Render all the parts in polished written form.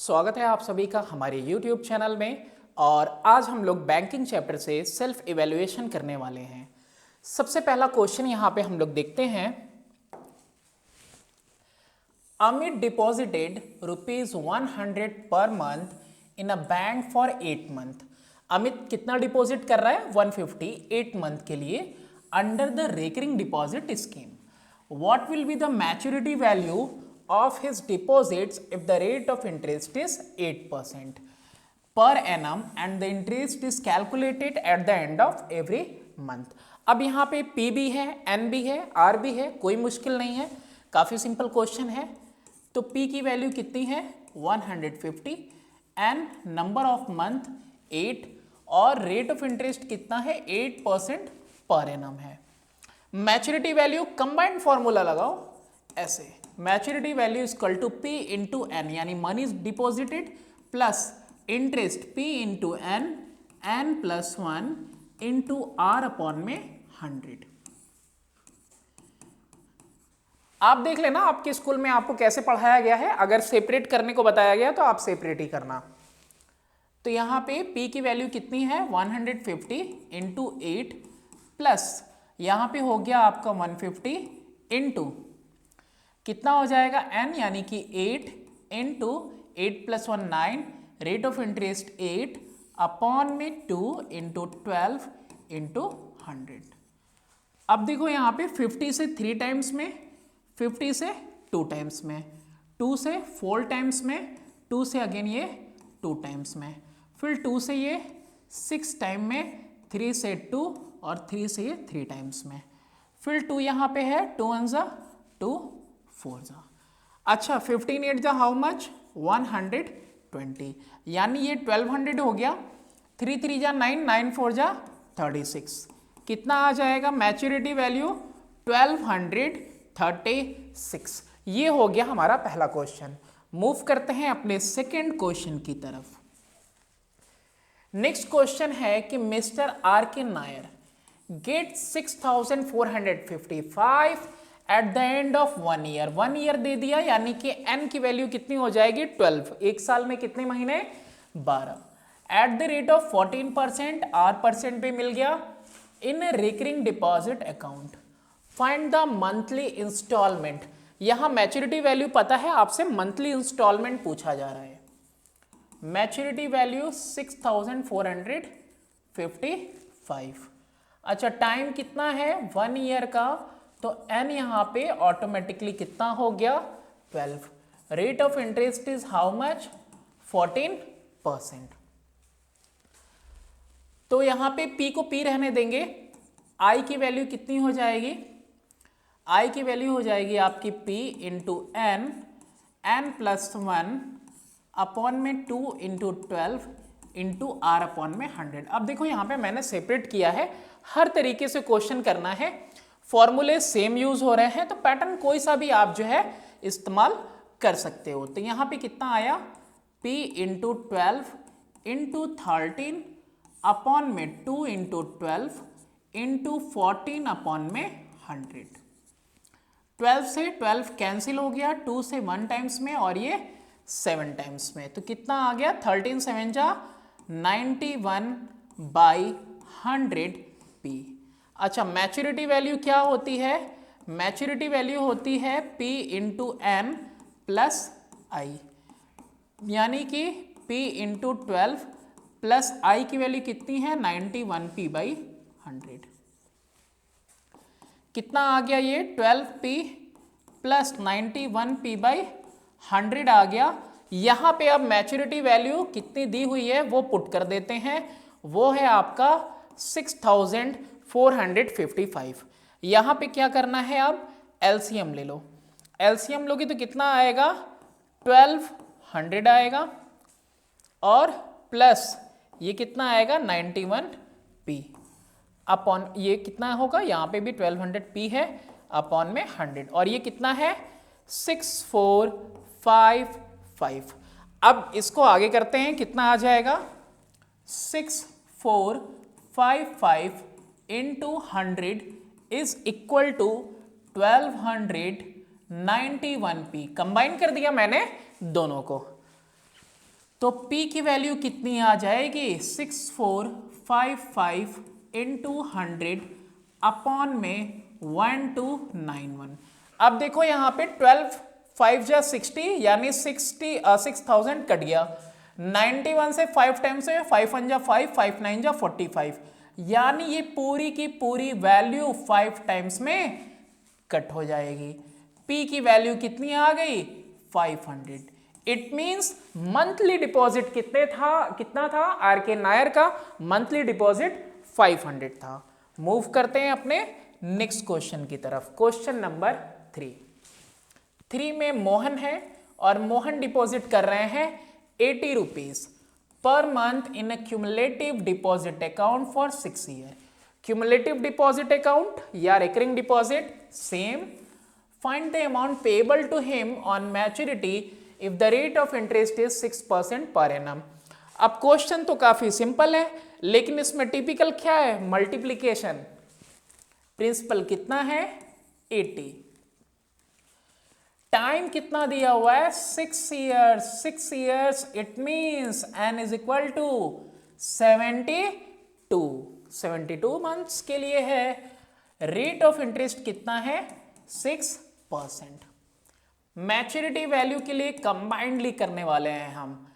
स्वागत है आप सभी का हमारे YouTube चैनल में। और आज हम लोग बैंकिंग चैप्टर से सेल्फ इवैल्यूएशन करने वाले हैं। सबसे पहला क्वेश्चन यहाँ पे हम लोग देखते हैं। अमित डिपॉजिटेड ₹100 पर month in a bank for 8 month. Amit कितना डिपॉजिट कर रहा है? 150 8 मंथ के लिए under the recurring deposit scheme. What will be the maturity value of his deposits if the rate of interest is 8% per annum and the interest is calculated at the end of every month। अब यहाँ पे P भी है, N भी है, R भी है, कोई मुश्किल नहीं है, काफ़ी सिंपल क्वेश्चन है। तो P की वैल्यू कितनी है? 150, N नंबर ऑफ मंथ 8 और रेट ऑफ इंटरेस्ट कितना है? 8% पर एनम है। मैच्योरिटी वैल्यू कंबाइंड फॉर्मूला लगाओ ऐसे, maturity value equal to P into N, यानी money is deposited plus interest P into N, N plus 1 into R upon में 100। आप देख लेना आपके स्कूल में आपको कैसे पढ़ाया गया है। अगर सेपरेट करने को बताया गया तो आप सेपरेट ही करना। तो यहां पे P की वैल्यू कितनी है? 150 इंटू 8 प्लस यहां पे हो गया आपका 150 इंटू कितना हो जाएगा? n, यानी कि 8 into 8 plus 1 9, rate of interest 8 upon में 2 इंटू 12 इंटू 100। अब देखो यहाँ पे 50 से 3 टाइम्स में, 50 से 2 टाइम्स में, 2 से 4 टाइम्स में, 2 से अगेन ये 2 टाइम्स में, फिर 2 से ये 6 टाइम में, 3 से 2 और 3 से ये 3 टाइम्स में, फिर 2 यहाँ पे है, 2 1 जा 2 4 जा। अच्छा 15 8 जा हाउ मच? 120, यानी ये 1200 हो गया। 3 3 जा 9, 9 4 जा 36। कितना आ जाएगा मैच्योरिटी वैल्यू? 1236। ये हो गया हमारा पहला क्वेश्चन। मूव करते हैं अपने सेकेंड क्वेश्चन की तरफ। नेक्स्ट क्वेश्चन है कि mister R K Nair get 6455 at the end of 1 year. 1 year दे दिया, यानी कि n की वैल्यू कितनी हो जाएगी? 12। एक साल में कितने महीने? 12। At the rate of 14%, R percent पे मिल गया। In recurring deposit account find the monthly instalment. यहां मैच्योरिटी वैल्यू पता है, आपसे मंथली इंस्टॉलमेंट पूछा जा रहा है। Maturity value 6455। अच्छा टाइम कितना है? 1 ईयर का, तो n यहां पे ऑटोमेटिकली कितना हो गया? 12। Rate of interest is how much? 14%। तो यहां पे P को P रहने देंगे। I की वैल्यू कितनी हो जाएगी? I की वैल्यू हो जाएगी आपकी P into N, N plus 1 upon में 2 इंटू 12 इंटू आर अपॉन में 100। अब देखो यहां पे मैंने सेपरेट किया है, हर तरीके से क्वेश्चन करना है, फॉर्मूले सेम यूज हो रहे हैं, तो पैटर्न कोई सा भी आप जो है इस्तेमाल कर सकते हो। तो यहां पे कितना आया? P इंटू 12 इंटू 13 अपॉन में 2 इंटू 12 इंटू 14 अपॉन में 100। 12 से 12 कैंसिल हो गया, 2 से 1 टाइम्स में और ये 7 टाइम्स में, तो कितना आ गया? 13 7 जा 91/100 P। अच्छा मैच्योरिटी वैल्यू क्या होती है? मैच्योरिटी वैल्यू होती है P इंटू एन प्लस आई, यानी कि P इंटू 12 प्लस आई की वैल्यू कितनी है? 91P/100। कितना आ गया ये? 12P प्लस 91P/100 आ गया। यहां पे अब मैच्योरिटी वैल्यू कितनी दी हुई है वो पुट कर देते हैं, वो है आपका 6455। यहां पे क्या करना है? अब एलसीएम ले लो। एलसीएम लोगे तो कितना आएगा? 1200 आएगा और प्लस ये कितना आएगा? 91P अपॉन ये कितना होगा? यहां पे भी 1200P है अपॉन में 100, और ये कितना है? 6455। अब इसको आगे करते हैं, कितना आ जाएगा? 6455 into 100 is equal to 1291P। Combine कर दिया मैंने दोनों को। तो P की वैल्यू कितनी आ जाएगी 6455 इंटू 100 अपॉन में 1291। अब देखो यहाँ पे 12 5 जा 60 यानी 6000 कट गया। 91 से 5 टाइम्स है 5 1 जा 5 5 9 जा 45 यानी ये पूरी की पूरी वैल्यू 5 टाइम्स में कट हो जाएगी। P की वैल्यू कितनी आ गई 500। इट मींस मंथली डिपॉजिट कितना था आर के नायर का मंथली डिपॉजिट 500 था। मूव करते हैं अपने नेक्स्ट क्वेश्चन की तरफ। क्वेश्चन नंबर 3 में मोहन है और मोहन डिपॉजिट कर रहे हैं 80 rupees per month in a cumulative deposit account for 6 year. Cumulative deposit account या recurring deposit same. Find the amount payable to him on maturity if the rate of interest is 6% per annum. अब question तो काफी simple है लेकिन इसमें typical क्या है multiplication. Principal कितना है 80। टाइम कितना दिया हुआ है 6 years. 6 years it means n is equal to 72 months के लिए है। रेट ऑफ इंटरेस्ट कितना है 6%। मैच्योरिटी वैल्यू के लिए कंबाइंडली करने वाले हैं हम।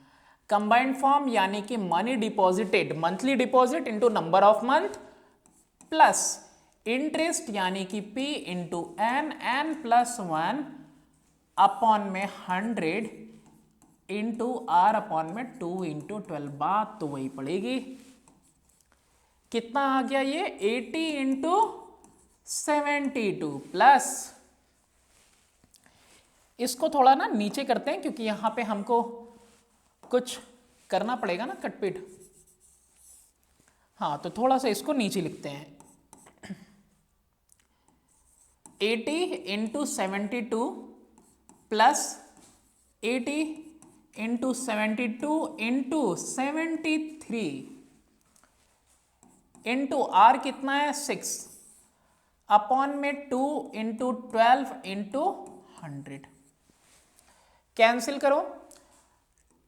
कंबाइंड फॉर्म यानी कि money deposited monthly deposit into number of month plus interest यानी कि P into n plus 1 upon में 100 इंटू R अपॉन में 2 इंटू 12। बात तो वही पड़ेगी। कितना आ गया ये 80 इंटू 72 प्लस इसको थोड़ा ना नीचे करते हैं क्योंकि यहां पे हमको कुछ करना पड़ेगा ना कटपीट। हाँ तो थोड़ा सा इसको नीचे लिखते हैं 80 into 72 plus 80 into 72 into 73 into R कितना है 6 अपॉन में 2 इंटू 12 इंटू 100। कैंसिल करो।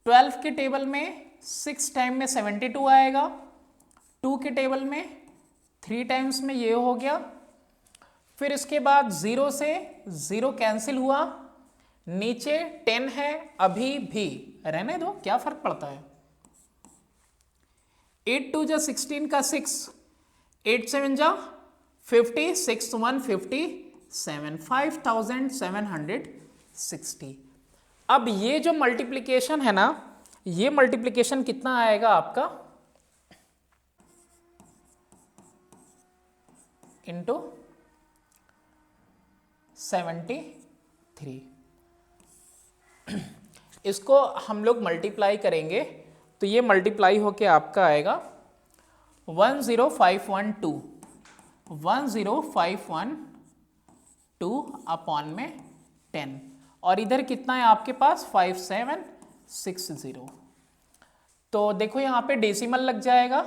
12 के टेबल में 6 टाइम में 72 आएगा। 2 के टेबल में 3 टाइम्स में ये हो गया। फिर इसके बाद 0 से 0 कैंसिल हुआ। नीचे 10 है अभी भी रहने दो क्या फर्क पड़ता है। 8 2 जा 16 का 6 8 7 जा 50 6 1 57 5760। अब ये जो मल्टीप्लिकेशन है ना ये मल्टीप्लिकेशन कितना आएगा आपका इंटू 73। इसको हम लोग मल्टीप्लाई करेंगे तो ये मल्टीप्लाई होके आपका आएगा 10512 अपॉन में 10 और इधर कितना है आपके पास 5760। तो देखो यहाँ पे डेसिमल लग जाएगा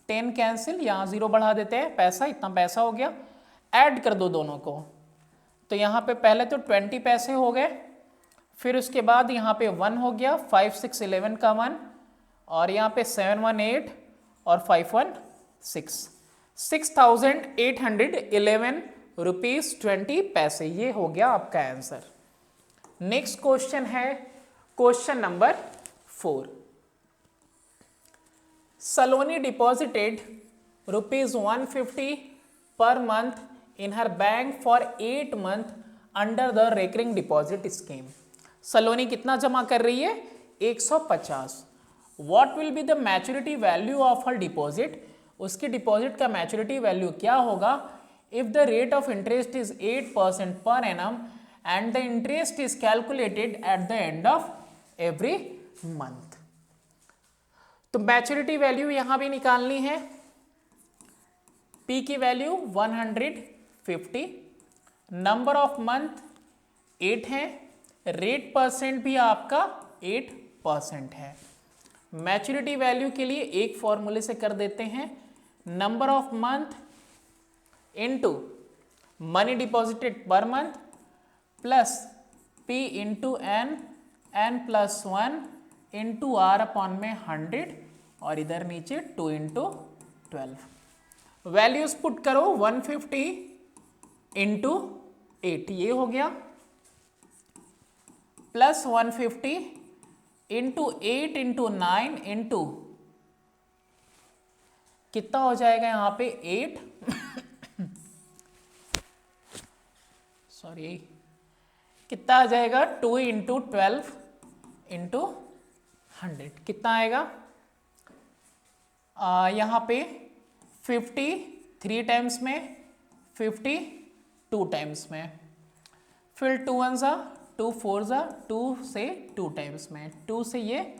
10 कैंसिल यहाँ 0 बढ़ा देते हैं पैसा इतना पैसा हो गया। ऐड कर दो दोनों को तो यहाँ पे पहले तो 20 पैसे हो गए फिर उसके बाद यहाँ पे 1 हो गया 5 6 11 का 1 और यहाँ पे 7 1 8 और 5 1 6 6811 रुपीज 20 पैसे। ये हो गया आपका आंसर। नेक्स्ट क्वेश्चन है question number 4। Saloni deposited rupees 150 per month in her bank for 8 month under the recurring deposit scheme. Saloni कितना जमा कर रही है 150। What will be the maturity value of her deposit. उसकी डिपॉजिट का मैच्योरिटी वैल्यू क्या होगा if the rate of interest is 8% per annum and the interest is calculated at the end of every month. तो maturity value यहां भी निकालनी है। P की वैल्यू 150, नंबर ऑफ मंथ 8 है, रेट परसेंट भी आपका 8% है। मैच्योरिटी वैल्यू के लिए एक फॉर्मूले से कर देते हैं number of month into money deposited per month plus P into n plus 1 into R upon में 100 और इधर नीचे 2 इंटू 12। वैल्यूज पुट करो 150 इंटू 8 ये हो गया, प्लस 150 इंटू 8 इंटू 9 इंटू कितना हो जाएगा यहाँ पे 8 सॉरी कितना आ जाएगा 2 इंटू 12 इंटू 100 कितना आएगा यहाँ पे 50 3 टाइम्स में, 50 2 टाइम्स में, फिर 2 1 ज़ा 2 4 ज़ा 2 से 2 टाइम्स में, 2 से ये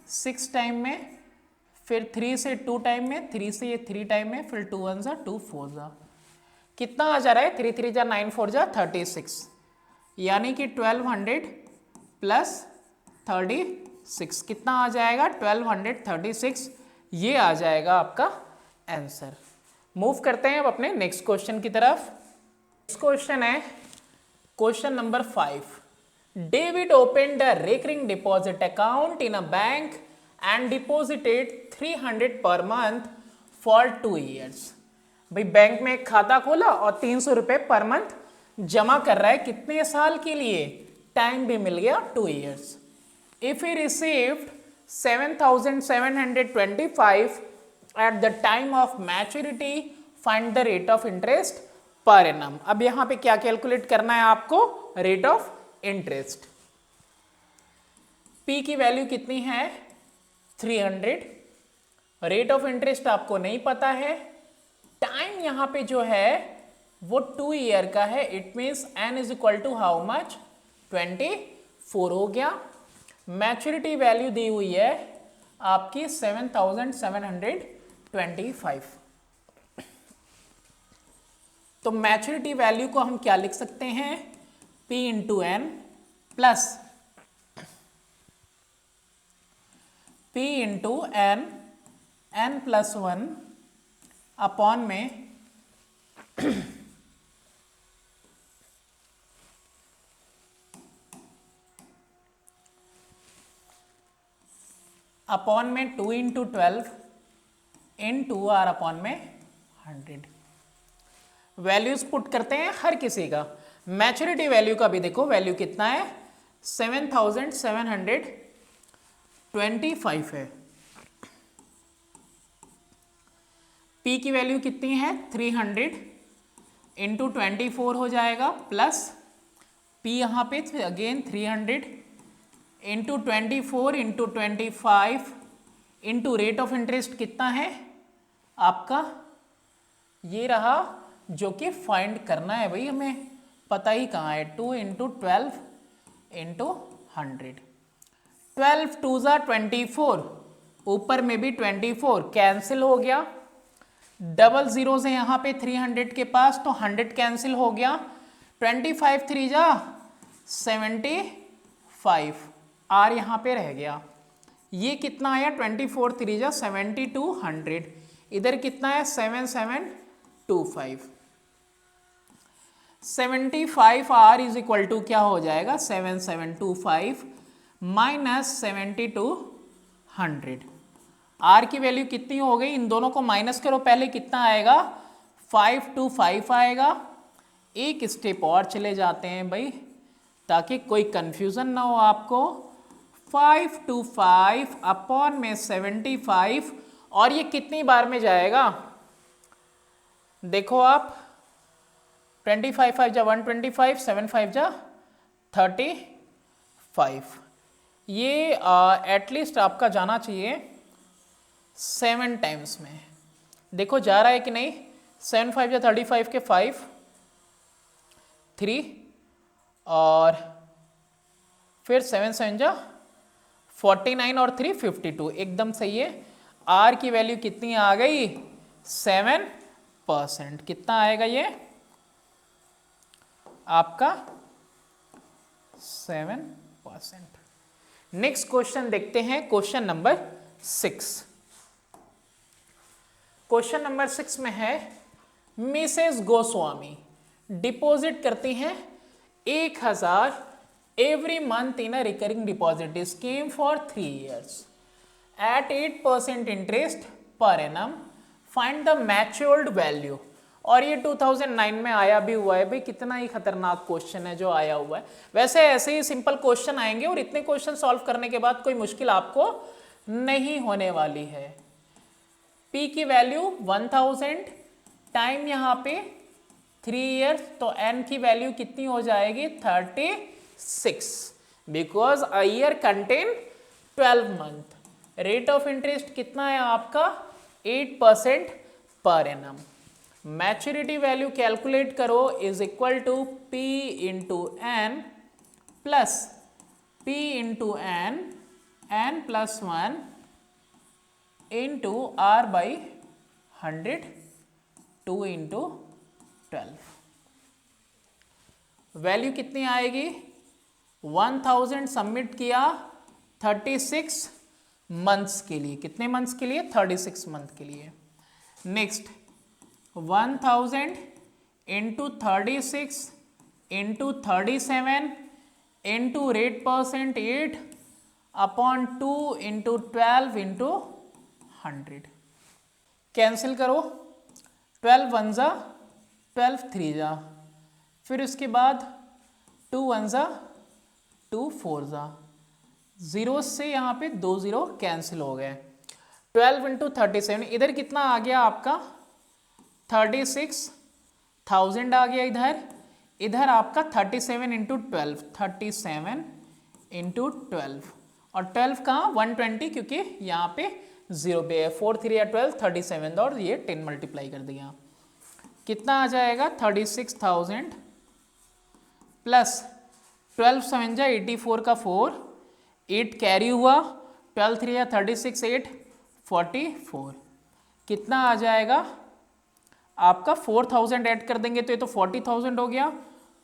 6 टाइम में, फिर 3 से 2 टाइम में, 3 से ये 3 टाइम में, फिर 2 1 ज़ा 2 4 ज़ा कितना आ जा रहा है 3 3 जा 9 4 जा 36 यानी कि 1200 प्लस 36 कितना आ जाएगा 1236 ये आ जाएगा आपका आंसर। मूव करते हैं अब अपने नेक्स्ट क्वेश्चन की तरफ। नेक्स्ट क्वेश्चन है question number 5। David opened a recurring deposit account in a bank and deposited 300 per month for 2 years। भाई बैंक में एक खाता खोला और 300 रुपए पर मंथ जमा कर रहा है, कितने साल के लिए, टाइम भी मिल गया 2 years। If he received 7725 eight the time of maturity find the rate of interest per annum. अब यहां पे क्या कैलकुलेट करना है आपको, रेट ऑफ इंटरेस्ट। पी की वैल्यू कितनी है 300, रेट ऑफ इंटरेस्ट आपको नहीं पता है, टाइम यहां पे जो है वो 2 year का है, it means n is equal to how much 24 हो गया। मैच्योरिटी वैल्यू दी हुई है आपकी 7725। तो मैच्योरिटी वैल्यू को हम क्या लिख सकते हैं P into N plus P into N plus 1 upon में अपॉन में 2 इंटू 12 इंटू आर अपॉन में 100। वैल्यूज पुट करते हैं हर किसी का। मैच्योरिटी वैल्यू का भी देखो वैल्यू कितना है 7725 है। P की वैल्यू कितनी है 300 इंटू 24 हो जाएगा, प्लस P यहाँ पे again 300 into 24 into 25 into rate of interest कितना है आपका, ये रहा जो कि फाइंड करना है भाई, हमें पता ही कहाँ है 2 इंटू 12 इंटू 100। 12 2 ज़ा 24, ऊपर में भी 24 कैंसिल हो गया, डबल जीरो से यहाँ पे 300 के पास तो 100 कैंसिल हो गया, 25 3 जा 75, आर यहाँ पे रह गया। ये कितना आया 24 3 जा 7200, इधर कितना है 7725। 75 आर इज इक्वल टू क्या हो जाएगा 7725 माइनस 7200। आर की वैल्यू कितनी हो गई, इन दोनों को माइनस करो, पहले कितना आएगा 525 आएगा। एक स्टेप और चले जाते हैं भाई ताकि कोई कंफ्यूजन ना हो आपको। 525 अपॉन में 75 और ये कितनी बार में जाएगा देखो आप, 25 5 जा 125, 7 5 जा 35, ये एटलीस्ट आपका जाना चाहिए 7 टाइम्स में। देखो जा रहा है कि नहीं, 7 5 जा 35 के 5 3 और फिर 7 7 जा 49 और 3 52, एकदम सही है। आर की वैल्यू कितनी आ गई 7%, कितना आएगा ये आपका 7%। नेक्स्ट क्वेश्चन देखते हैं, क्वेश्चन नंबर 6। क्वेश्चन नंबर 6 में है मिसेस गोस्वामी डिपॉजिट करती हैं 1000 every month in a recurring deposit scheme for 3 years at 8% interest per annum. Find the matured value. और ये 2009 में आया भी हुआ है भाई, कितना ही खतरनाक क्वेश्चन है जो आया हुआ है। वैसे ऐसे ही सिंपल क्वेश्चन आएंगे और इतने क्वेश्चन सॉल्व करने के बाद कोई मुश्किल आपको नहीं होने वाली है। P की वैल्यू 1000 टाइम यहाँ पे 3 ईयर्स, तो N की वैल्यू कितनी हो जाएगी 36, because a year contain 12 month. Rate of interest कितना है आपका 8% per annum. Maturity value calculate करो is equal to P into N plus P into N N plus 1 into R by 100 2 into 12। वैल्यू कितनी आएगी 1000 सबमिट किया 36 मंथ्स के लिए। कितने मंथ्स के लिए 36 मंथ के लिए। Next 1000 into 36 into 37 into rate percent 8 upon 2 into 12 into 100। Cancel करो 12 1 जा 12 3 जा, फिर उसके बाद 2 1 जा 2 4 जा, जीरो से यहाँ पे 2 0 कैंसिल हो गए। 12 इंटू 37 इधर कितना आ गया आपका 36,000 आ गया इधर। इधर आपका 37 इंटू 12 37 इंटू 12 और 12 कहाँ 120 क्योंकि यहाँ पे 0 पे है। 4 3 या 12 37 और ये 10 मल्टीप्लाई कर दिया। कितना आ जाएगा 36,000 प्लस 12 7 जा 84 का 4 8 कैरी हुआ 12 3 या 36 8 44। कितना आ जाएगा आपका 4000 ऐड कर देंगे तो ये तो 40,000 हो गया,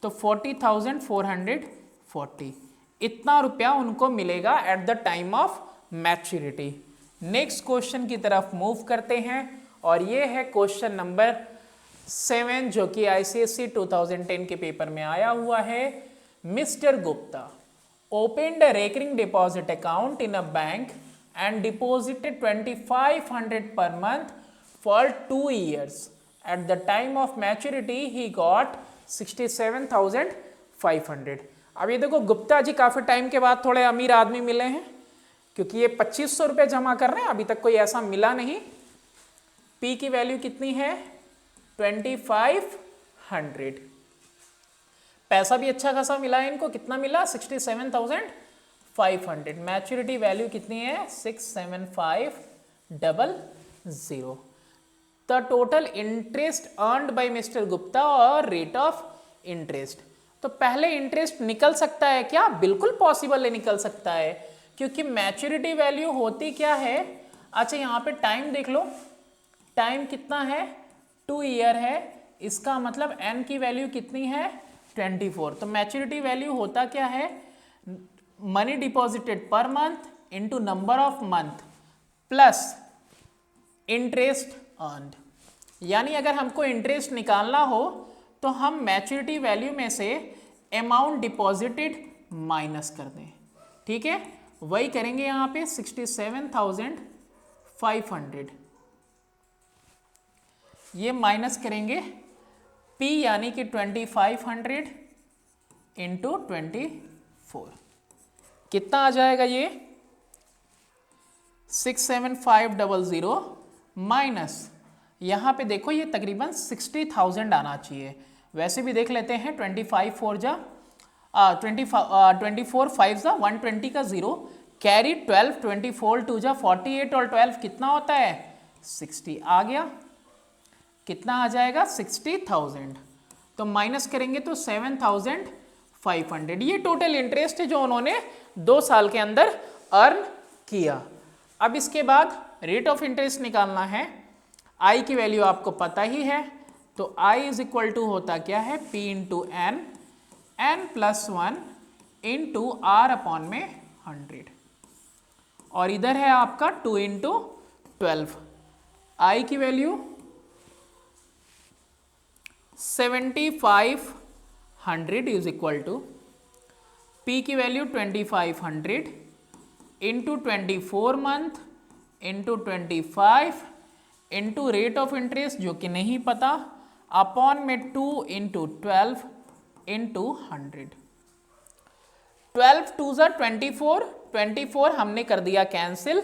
तो 40,440 इतना रुपया उनको मिलेगा eight the time of maturity. Next question की तरफ मूव करते हैं और ये है क्वेश्चन नंबर 7 जो कि ICSE 2010 के पेपर में आया हुआ है। Mister Gupta opened a recurring deposit account in a bank and deposited 2500 per month for 2 years. At the time of maturity he got 67,500। अब ये देखो गुप्ता जी काफी टाइम के बाद थोड़े अमीर आदमी मिले हैं क्योंकि ये 2500 रुपये जमा कर रहे हैं, अभी तक कोई ऐसा मिला नहीं। P की वैल्यू कितनी है 2500। पैसा भी अच्छा खासा मिला है इनको, कितना मिला 67,500। मैच्योरिटी वैल्यू कितनी है 67500। The total interest earned bye mister Gupta और रेट ऑफ इंटरेस्ट। तो पहले इंटरेस्ट निकल सकता है क्या, बिल्कुल पॉसिबल है निकल सकता है क्योंकि मैच्योरिटी वैल्यू होती क्या है। अच्छा यहाँ पे टाइम देख लो, टाइम कितना है 2 ईयर है, इसका मतलब n की वैल्यू कितनी है 24। तो मैच्योरिटी वैल्यू होता क्या है money deposited per month into number of month plus interest earned. यानी अगर हमको इंटरेस्ट निकालना हो तो हम मैच्योरिटी वैल्यू में से अमाउंट डिपॉजिटेड माइनस कर दें। ठीक है, वही करेंगे यहाँ पे 67,500 ये माइनस करेंगे P यानी कि 2500 इंटू 24। कितना आ जाएगा ये 67500 माइनस यहाँ पे देखो ये तकरीबन 60,000 आना चाहिए। वैसे भी देख लेते हैं 25 4 जा 24 5 जा 120 का 0 कैरी 12 24 2 जा 48 और 12 कितना होता है 60 आ गया। कितना आ जाएगा 60,000। तो माइनस करेंगे तो 7,500। ये टोटल इंटरेस्ट है जो उन्होंने 2 साल के अंदर अर्न किया। अब इसके बाद रेट ऑफ इंटरेस्ट निकालना है। I की वैल्यू आपको पता ही है, तो I इज इक्वल टू होता क्या है P into N N plus 1 into R upon में 100 और इधर है आपका 2 इंटू 12। I की value 7500 is equal to P P की value 2500 into 24 month into 25 into rate of interest जो कि नहीं पता अपॉन में 2 इंटू 12 इंटू 100। 12 2 ज़ा 24, 24 हमने कर दिया कैंसिल,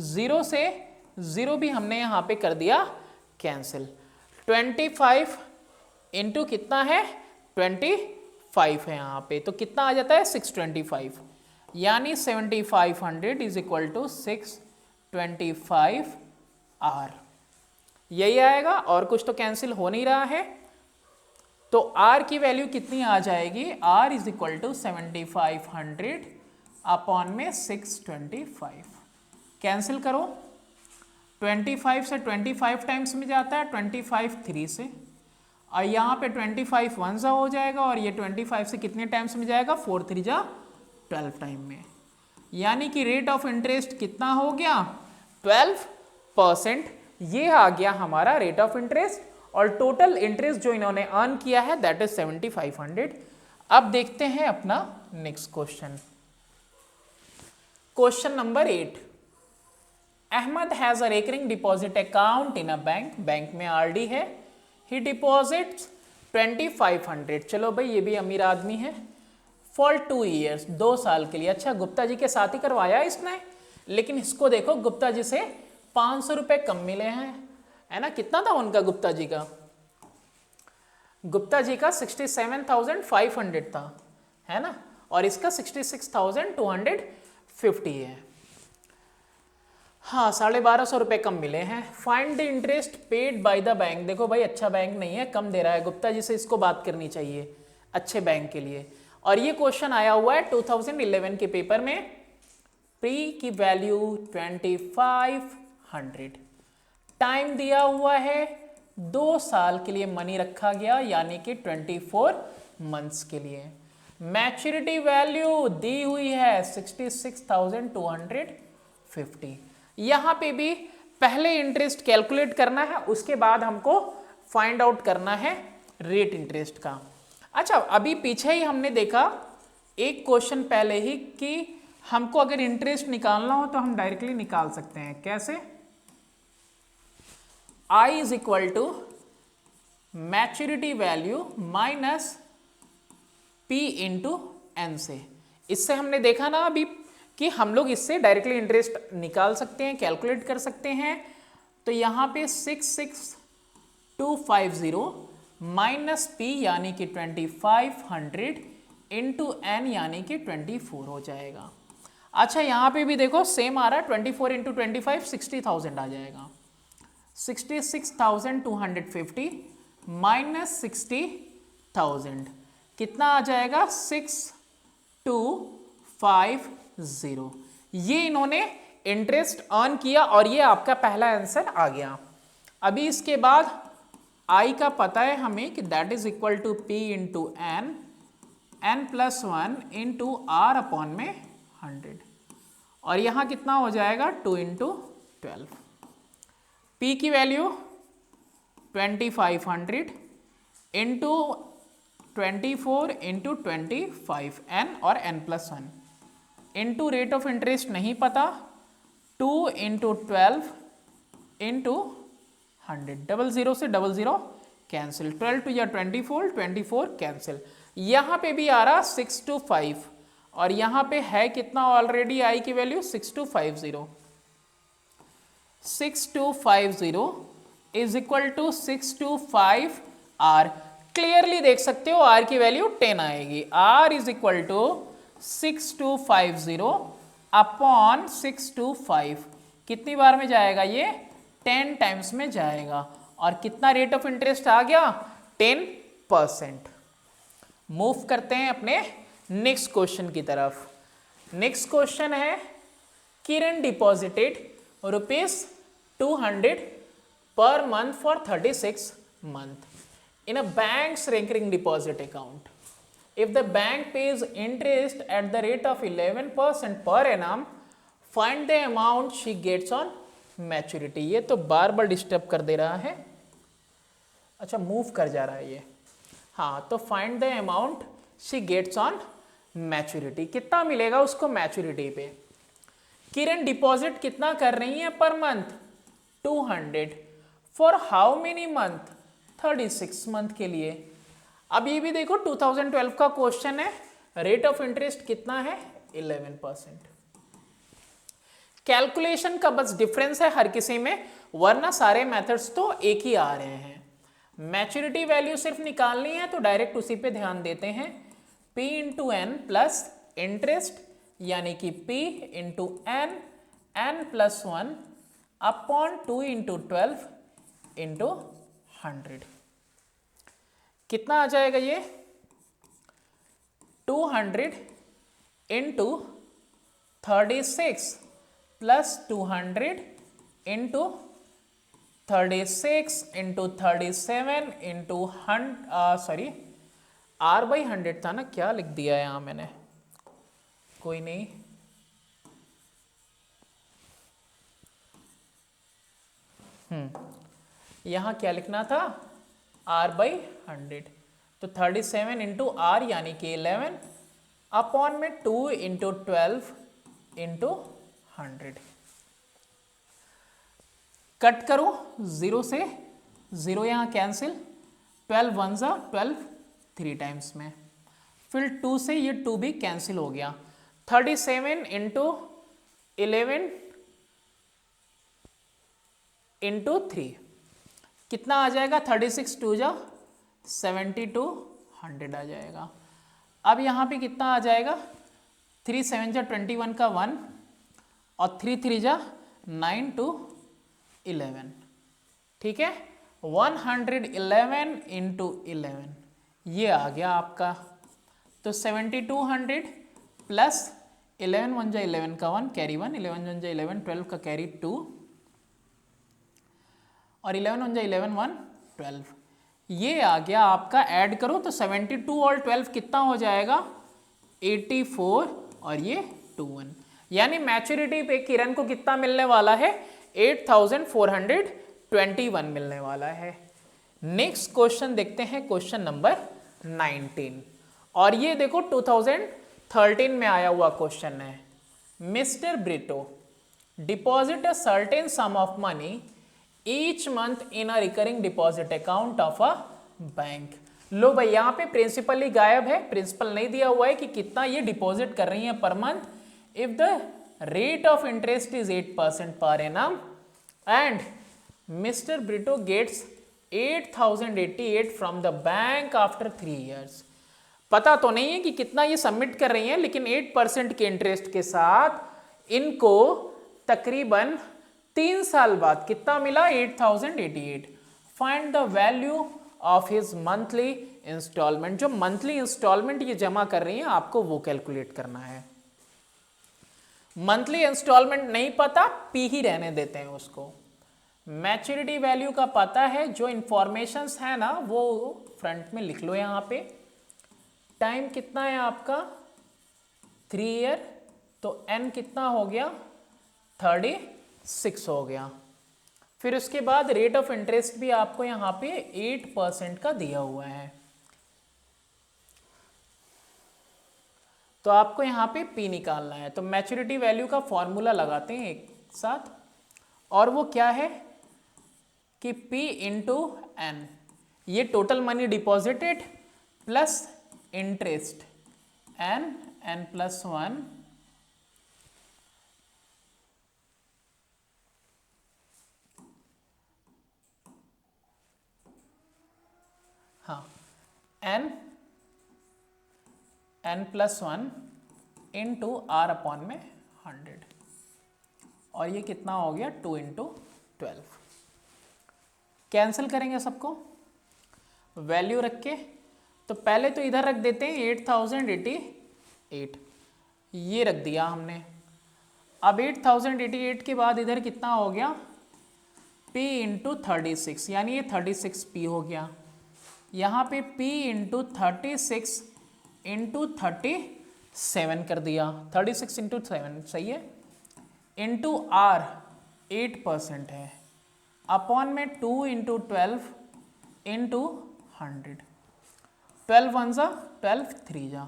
0 से 0 भी हमने यहाँ पे कर दिया कैंसिल। 25 इंटू कितना है 25 है यहाँ पे, तो कितना आ जाता है 625, यानी 7500 इज इक्वल टू 625 आर, यही आएगा। और कुछ तो कैंसिल हो नहीं रहा है, तो R की वैल्यू कितनी आ जाएगी, R is equal to 7500 upon में 625। कैंसिल करो, 25 से 25 टाइम्स में जाता है, 25 3 से, और यहाँ पे 25 1 ज़ा हो जाएगा, और ये 25 से कितने टाइम्स में जाएगा 4 3 ज़ा 12 टाइम में, यानी कि रेट ऑफ इंटरेस्ट कितना हो गया 12%। ये आ गया हमारा रेट ऑफ इंटरेस्ट, और टोटल इंटरेस्ट जो इन्होंने अर्न किया है दैट इज 7500। अब देखते हैं अपना next question, question number 8। Ahmad has a recurring deposit account in a bank, bank में आरडी है, ही डिपॉजिट्स 2500, चलो भाई ये भी अमीर आदमी है, फॉर 2 ईयर्स, 2 साल के लिए। अच्छा, गुप्ता जी के साथ ही करवाया इसने, लेकिन इसको देखो गुप्ता जी से 500 रुपए कम मिले हैं, है ना। कितना था उनका गुप्ता जी का, गुप्ता जी का 67,500 था, है ना, और इसका 66,250 है। हाँ, 1250 रुपए कम मिले हैं। Find the interest paid by the bank, देखो भाई अच्छा बैंक नहीं है, कम दे रहा है, गुप्ता जी से इसको बात करनी चाहिए अच्छे बैंक के लिए। और ये क्वेश्चन आया हुआ है 2011 के पेपर में, पी की वैल्यू 2500, टाइम दिया हुआ है 2 साल के लिए मनी रखा गया, यानी कि 24 मंथ्स के लिए। मैच्योरिटी वैल्यू दी हुई है 66,250। यहाँ पे भी पहले इंटरेस्ट कैलकुलेट करना है, उसके बाद हमको फाइंड आउट करना है रेट इंटरेस्ट का। अच्छा, अभी पीछे ही हमने देखा एक क्वेश्चन पहले ही कि हमको अगर इंटरेस्ट निकालना हो तो हम डायरेक्टली निकाल सकते हैं। कैसे, I is equal to maturity value minus P into N से। इससे हमने देखा ना अभी कि हम लोग इससे डायरेक्टली इंटरेस्ट निकाल सकते हैं, कैलकुलेट कर सकते हैं। तो यहाँ पे 66250 माइनस P यानी कि 2500 इंटू एन यानी कि 24 हो जाएगा। अच्छा, यहाँ पे भी देखो सेम आ रहा है, 24 इंटू 25 60,000 आ जाएगा, 66,250 माइनस 60,000 कितना आ जाएगा 6250। ये इन्होंने इंटरेस्ट अर्न किया और ये आपका पहला आंसर आ गया। अभी इसके बाद आई का पता है हमें कि that is equal to P into N, N plus 1 into R upon में 100, और यहाँ कितना हो जाएगा 2 इंटू 12। P की वैल्यू 2500 इंटू 24 इंटू 25 n और n plus 1 into rate of interest नहीं पता 2 इंटू 12 इंटू 100, 00 से 00 कैंसिल, 12 टू या 24, 24 कैंसिल। यहाँ पे भी आ रहा 625 और यहाँ पे है कितना ऑलरेडी आई की value 6250। 6250 is equal to 625 R. Clearly देख सकते हो आर की वैल्यू 10 आएगी। R is equal to 6250 upon 625, कितनी बार में जाएगा ये 10 टाइम्स में जाएगा, और कितना रेट ऑफ इंटरेस्ट आ गया 10%। मूव करते हैं अपने नेक्स्ट क्वेश्चन की तरफ। नेक्स्ट क्वेश्चन है किरण deposited ₹200 per month for 36 months in a bank's recurring deposit account. If the bank pays interest at the rate of 11% per annum, find the amount she gets on maturity. ये तो बार बार disturb कर दे रहा है, अच्छा move कर जा रहा है ये। हाँ, तो find the amount she gets on maturity, कितना मिलेगा उसको मैच्योरिटी पे। किरण डिपॉजिट कितना कर रही है per month, 200, for how many month, 36 month के लिए। अब ये भी देखो 2012 का क्वेश्चन है, रेट ऑफ इंटरेस्ट कितना है, 11%। कैलकुलेशन का बस डिफरेंस है हर किसी में, वरना सारे मेथड्स तो एक ही आ रहे हैं। मैच्योरिटी वैल्यू सिर्फ निकालनी है तो डायरेक्ट उसी पे ध्यान देते हैं, P into N plus interest, यानी कि P into N, N plus 1 upon 2 into 12 into 100। कितना आ जाएगा ये, 200 into 36 plus 200 into 36 into 37 into 100, sorry R/100 था ना, क्या लिख दिया यहां मैंने, कोई नहीं, यहां क्या लिखना था, R/100। तो 37 इंटू R यानी कि 11 अपॉन में 2 इंटू 12 इंटू 100। कट करो, 0 से 0 यहां कैंसिल, 12 1 जा 12 3 टाइम्स में, फिर 2 से ये 2 भी कैंसिल हो गया। 37 इंटू 11 इंटू 3 कितना आ जाएगा, 36 2 जा 72, 100 आ जाएगा। अब यहाँ पे कितना आ जाएगा, 3 7 जा 21 का 1 और 3 3 जा 9 2 11, ठीक है, 111 इंटू 11 ये आ गया आपका। तो 7200 प्लस 11 1 जा 11 का 1 कैरी 1, 11 1 जा 11, 12 का कैरी 2 और 11 1 जा 11 1 12, ये आ गया आपका। ऐड करो तो 72 और 12 कितना हो जाएगा, 84 और ये 21, यानी मैच्योरिटी पे किरण को कितना मिलने वाला है, 8421 मिलने वाला है। नेक्स्ट क्वेश्चन देखते हैं, क्वेश्चन नंबर 19, और ये देखो 2013 में आया हुआ क्वेश्चन है। Mister Brito deposit a certain sum of money each month in a recurring deposit account of a bank. लो भाई, यहां पे प्रिंसिपल ही गायब है, प्रिंसिपल नहीं दिया हुआ है कि कितना ये डिपॉजिट कर रही है per month. If the rate of interest is 8% per annum and Mr. Brito gets 8088 from the bank after 3 years। पता तो नहीं है कि कितना ये सबमिट कर रही हैं, लेकिन 8% के इंटरेस्ट के साथ इनको तकरीबन 3 साल बाद कितना मिला, 8088। Find the value of his monthly installment. जो मंथली इंस्टॉलमेंट ये जमा कर रही हैं आपको वो कैलकुलेट करना है। मंथली इंस्टॉलमेंट नहीं पता, पी ही रहने देते हैं उसको। मैच्योरिटी वैल्यू का पता है, जो इंफॉर्मेशंस है ना वो फ्रंट में लिख लो यहां पे। टाइम कितना है आपका, 3 ईयर, तो एन कितना हो गया, 36 हो गया। फिर उसके बाद रेट ऑफ इंटरेस्ट भी आपको यहां पे 8% का दिया हुआ है, तो आपको यहाँ पे P निकालना है। तो मैच्योरिटी वैल्यू का फॉर्मूला लगाते हैं एक साथ, और वो क्या है कि P इंटू एन, ये total money deposited plus interest N, N plus 1 हाँ, N N plus 1 into R upon में 100, और ये कितना हो गया, 2 इंटू 12। कैंसिल करेंगे सबको वैल्यू रख के, तो पहले तो इधर रख देते हैं 8088, ये रख दिया हमने। अब 8088 के बाद इधर कितना हो गया, P इंटू 36, यानी ये 36P हो गया। यहाँ पे P इंटू 36 इंटू 37 कर दिया, 36 इंटू 7 सही है, इंटू आर 8% है, अपॉन में 2 इंटू 12 इंटू 100, 12 1 जा 12 3 जा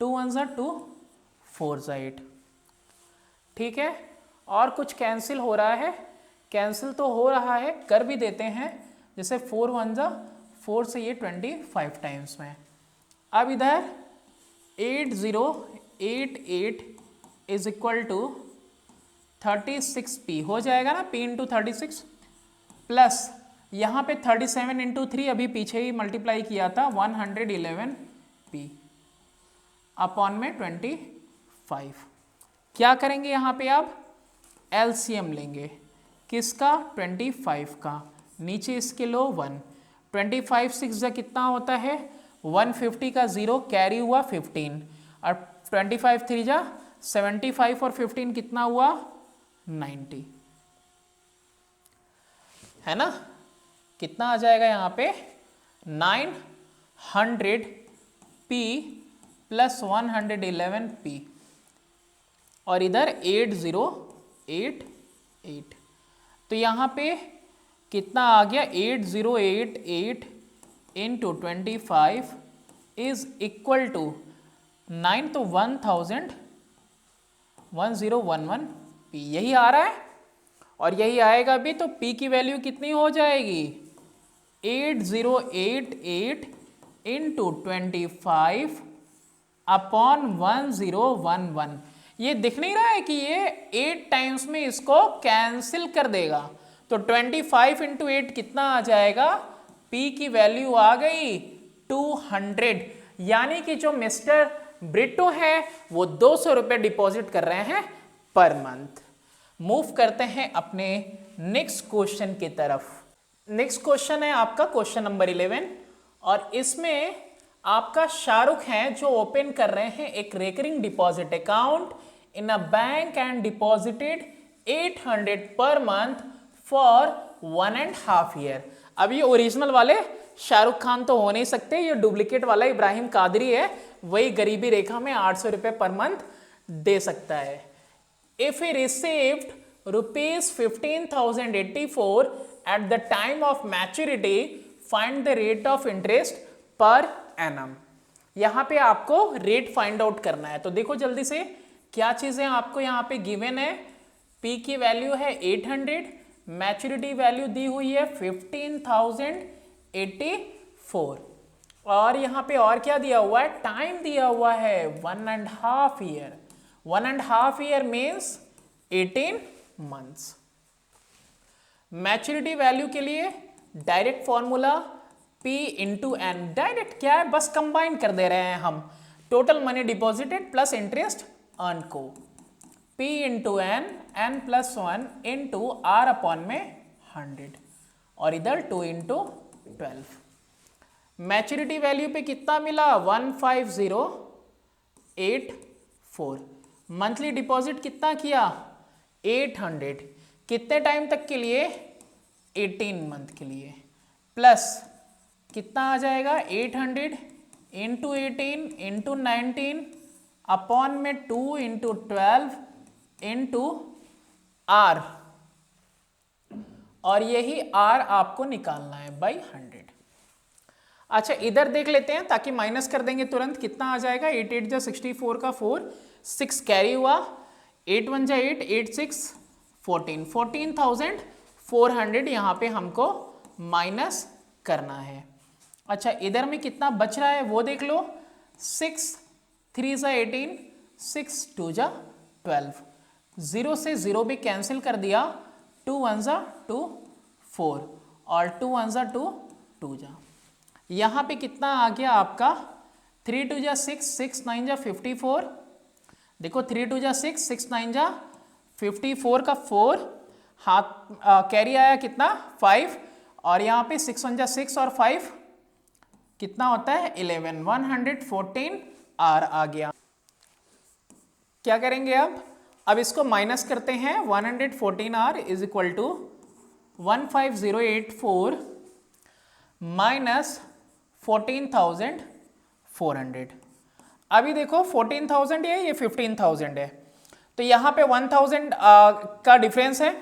2 1 जा 2, 4 जा 8। ठीक है, और कुछ कैंसिल हो रहा है? कैंसिल तो हो रहा है, कर भी देते हैं। जैसे 4 1 जा 4 से ये 25 टाइम्स में। अब इधर 8088 इज इक्वल टू 36p हो जाएगा ना, p इंटू 36 प्लस यहाँ पे 37 इंटू 3 अभी पीछे ही मल्टीप्लाई किया था 111p अपॉन में 25। क्या करेंगे यहाँ पे आप? एलसीएम लेंगे। किसका? 25 का। नीचे इसके लो 1, 25 6 जा कितना होता है? 150 का 0 कैरी हुआ 15, और 25 3 जा 75 और 15 कितना हुआ? 90, है ना? कितना आ जाएगा यहाँ पे? 900p प्लस 111p, और इधर 8088। तो यहाँ पे कितना आ गया? 8088 इंटू 25 इज इक्वल टू 9, तो 1011p यही आ रहा है, और यही आएगा भी। तो p की वैल्यू कितनी हो जाएगी? 8088 इंटू 25 अपॉन 1011। ये दिख नहीं रहा है कि ये 8 टाइम्स में इसको कैंसिल कर देगा। तो 25 इंटू 8 कितना आ जाएगा? p की वैल्यू आ गई 200। यानी कि जो मिस्टर ब्रिटो है वो 200 रुपये डिपॉजिट कर रहे हैं पर मंथ। मूव करते हैं अपने नेक्स्ट क्वेश्चन की तरफ। नेक्स्ट क्वेश्चन है आपका क्वेश्चन नंबर 11, और इसमें आपका शाहरुख हैं जो ओपन कर रहे हैं एक recurring deposit account in a bank and deposited 800 per month for 1.5 year. अब ये ओरिजिनल वाले शाहरुख खान तो हो नहीं सकते, ये डुप्लीकेट वाला इब्राहिम कादरी है, वही गरीबी रेखा में 800 रुपये पर मंथ दे सकता है। If he received rupees 15,084 at the time of maturity, find the rate of interest per annum। यहाँ पे आपको रेट फाइंड आउट करना है। तो देखो जल्दी से क्या चीजें आपको यहाँ पे गिवन है। P की वैल्यू है 800, मैच्योरिटी वैल्यू दी हुई है 15,084, और यहाँ पे और क्या दिया हुआ है? टाइम दिया हुआ है 1.5 year. 1.5 year means 18 months. Maturity value के लिए direct formula P into N. Direct क्या है? बस कंबाइन कर दे रहे हैं हम total money deposited plus interest earn को। P into N, N plus 1 into R upon में 100, और इधर 2 इंटू 12। मैच्योरिटी वैल्यू पे कितना मिला? 15084। मंथली डिपॉजिट कितना किया? 800। कितने टाइम तक के लिए? 18 मंथ के लिए। प्लस कितना आ जाएगा? 800 इंटू 18 इंटू 19 अपॉन में 2 इंटू 12 इंटू आर, और यही आर आपको निकालना है बाई 100। अच्छा इधर देख लेते हैं ताकि माइनस कर देंगे तुरंत। कितना आ जाएगा? 8 8 जा 64 का 4, 6 कैरी हुआ, 8 1 जा 8, 8 6 14, 14,400 यहाँ पे हमको माइनस करना है। अच्छा इधर में कितना बच रहा है वो देख लो। 6 3 जा 18, 6 2 जा 12, 0 से 0 भी कैंसिल कर दिया, 2 1 जा 2 4, और 2 1 जा 2 2 जा। यहाँ पे कितना आ गया आपका? 3 2 जा 6, 6 9 जा 54। देखो 3 2 जा 6, 6 9 जा 54 का 4, हाथ कैरी आया कितना? 5, और यहाँ पे 6 1 जा 6 और 5 कितना होता है? 11। 114 आर आ गया। क्या करेंगे अब इसको माइनस करते हैं। 114 R is equal to 15084 minus 14,400। अभी देखो 14,000 है, ये 15,000 है, तो यहाँ पे 1,000 का डिफरेंस है,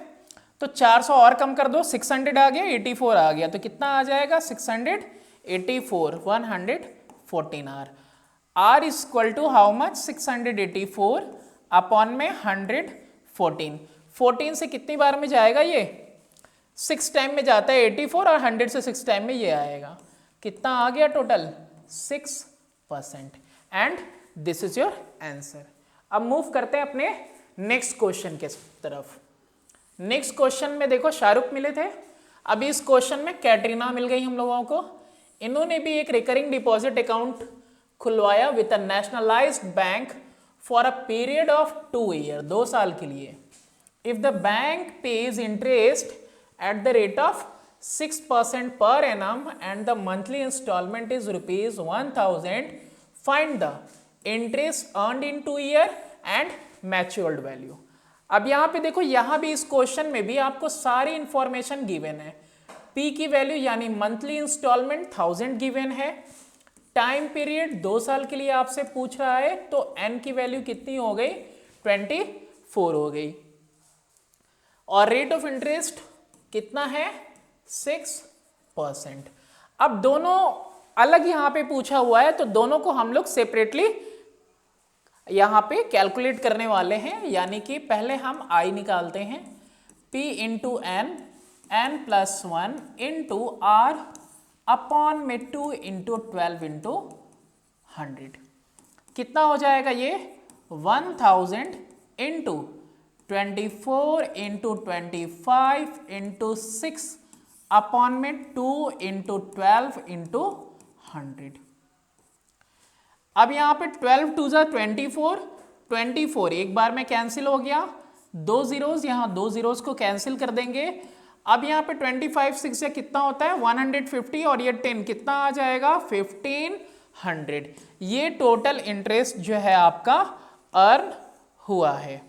तो 400 और कम कर दो, 600 आ गया, 84 आ गया, तो कितना आ जाएगा? 684, 114 R. R is equal to how much 684 upon में 114। 14 से कितनी बार में जाएगा ये 6 टाइम में जाता है 84 और 100 से 6 टाइम में ये आएगा। कितना आ गया total 6%। And this is your answer. अब मूव करते हैं अपने नेक्स्ट क्वेश्चन के तरफ। नेक्स्ट क्वेश्चन में देखो शाहरुख मिले थे, अभी इस क्वेश्चन में कैटरीना मिल गई हम लोगों को। इन्होंने भी एक रिकरिंग डिपॉजिट अकाउंट खुलवाया with a nationalised bank for a period of 2 year, 2 साल के लिए। If the bank page interest at the rate of 6% per annum and the monthly installment is rupees 1000, find the interest earned in 2 year and matured value। अब यहाँ पे देखो, यहाँ भी इस क्वेश्चन में भी आपको सारी इंफॉर्मेशन गिवन है। P की वैल्यू यानी मंथली इंस्टॉलमेंट 1000 गिवन है, टाइम पीरियड 2 साल के लिए आपसे पूछ रहा है, तो N की वैल्यू कितनी हो गई 24 हो गई, और रेट ऑफ इंटरेस्ट कितना है 6%। अब दोनों अलग यहां पे पूछा हुआ है, तो दोनों को हम लोग सेपरेटली यहां पे कैलकुलेट करने वाले हैं। यानी कि पहले हम I निकालते हैं, P into N, N plus 1 into R upon में 2 इंटू 12 इंटू 100। कितना हो जाएगा ये 1000 इंटू 24 इंटू 25 इंटू 6 अपॉन में 2 इंटू 12 इंटू 100। अब यहाँ पे 12 टू ज़ा 24, 24 एक बार में कैंसिल हो गया, 2 जीरोस, यहाँ 2 जीरोस को कैंसिल कर देंगे। अब यहाँ पे 25 6 से कितना होता है 150, और ये 10 कितना आ जाएगा 1500। ये टोटल इंटरेस्ट जो है आपका अर्न हुआ है।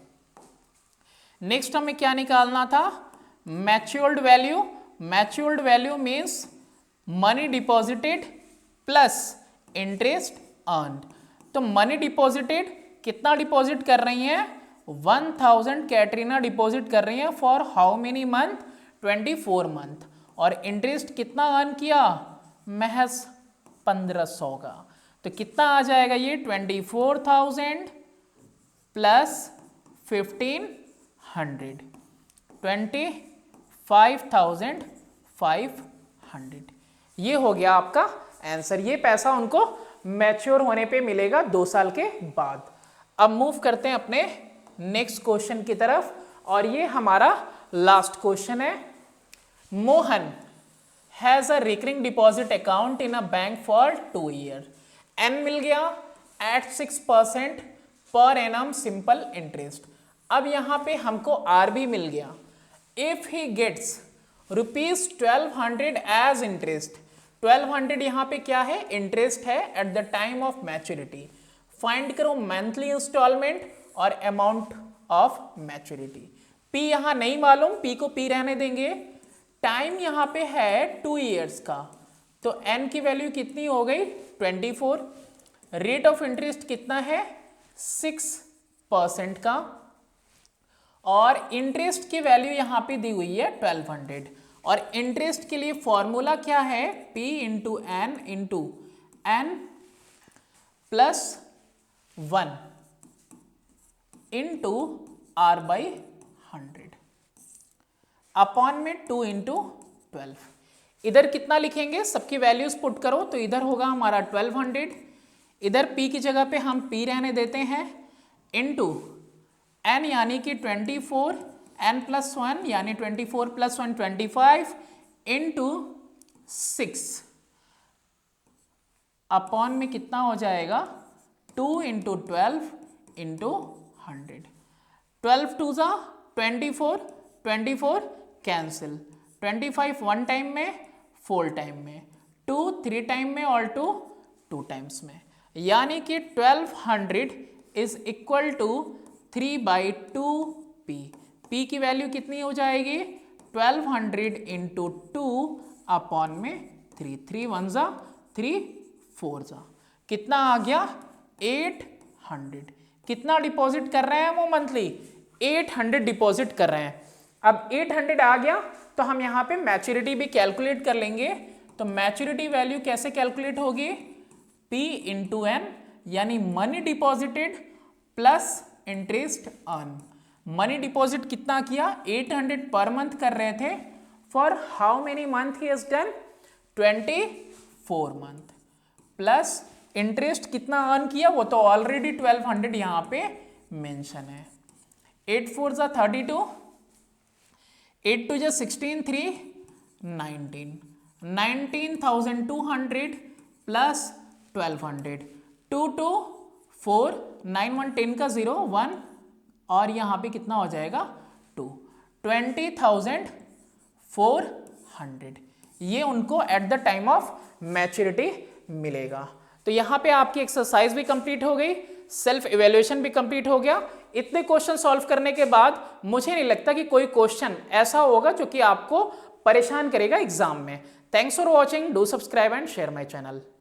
नेक्स्ट हमें क्या निकालना था, matured value. Matured value means money deposited plus interest earn. तो मनी डिपॉजिटेड कितना डिपॉजिट कर रही हैं 1000 कैटरीना डिपॉजिट कर रही हैं for how many month 24 month, और इंटरेस्ट कितना अर्न किया महज 1500 का। तो कितना आ जाएगा ये 24,000 प्लस 1500, 25,500। ये हो गया आपका आंसर। ये पैसा उनको मैच्योर होने पे मिलेगा 2 साल के बाद। अब मूव करते हैं अपने नेक्स्ट क्वेश्चन की तरफ, और ये हमारा लास्ट क्वेश्चन है। Mohan has a recurring deposit account in a bank for 2 year. N मिल गया at 6% per annum simple interest. अब यहां पे हमको आर भी मिल गया। If he gets rupees 1200 as interest, 1200 यहां पे क्या है इंटरेस्ट है at the time of maturity. Find करो मंथली इंस्टॉलमेंट और अमाउंट ऑफ मैच्योरिटी। पी यहां नहीं मालूम, पी को पी रहने देंगे। टाइम यहां पे है 2 ईयर्स का, तो एन की वैल्यू कितनी हो गई 24। रेट ऑफ इंटरेस्ट कितना है 6% का, और इंटरेस्ट की वैल्यू यहां पे दी हुई है 1200। और इंटरेस्ट के लिए फॉर्मूला क्या है P into N plus 1 into R by 100 upon में 2 इंटू 12। इधर कितना लिखेंगे, सबकी वैल्यूज पुट करो, तो इधर होगा हमारा 1200, इधर P की जगह पे हम P रहने देते हैं, इंटू n यानी कि 24, n प्लस 1 यानी 24 प्लस 1 25 इंटू 6 अपॉन में कितना हो जाएगा 2 इंटू 12 इंटू 100। 12 टू ज़ा 24, 24 कैंसिल, 25 1 टाइम में, 4 टाइम में, 2 3 टाइम में, और 2 2 टाइम्स में। यानी कि 1200 is equal to 3/2p। p की वैल्यू कितनी हो जाएगी 1200 इंटू 2 अपॉन में 3, 3 1 ज़ा 3 4 ज़ा, कितना आ गया 800। कितना डिपॉजिट कर रहे हैं वो मंथली 800 डिपॉजिट कर रहे हैं। अब 800 आ गया तो हम यहाँ पे मैच्योरिटी भी कैलकुलेट कर लेंगे। तो मैच्योरिटी वैल्यू कैसे कैलकुलेट होगी P इंटू एन, यानी money deposited plus interest earn. Money deposit कितना किया, 800 पर मंथ कर रहे थे। For how many month he has done, 24 month. Plus interest कितना अर्न किया, वो तो ऑलरेडी 1200 यहां पे मेंशन है। 8 4 जा 32, 8 2 जा 16, 3 19, 19,200 प्लस 1200, 2 2 4, 9 1 10 का 0 1, और यहां पे कितना हो जाएगा 2, 20,400। ये उनको eight the time of maturity मिलेगा। तो यहां पे आपकी एक्सरसाइज भी कंप्लीट हो गई, सेल्फ इवैल्यूएशन भी कंप्लीट हो गया। इतने क्वेश्चन सॉल्व करने के बाद मुझे नहीं लगता कि कोई क्वेश्चन ऐसा होगा जो कि आपको परेशान करेगा एग्जाम में। Thanks for watching, do subscribe and share my channel.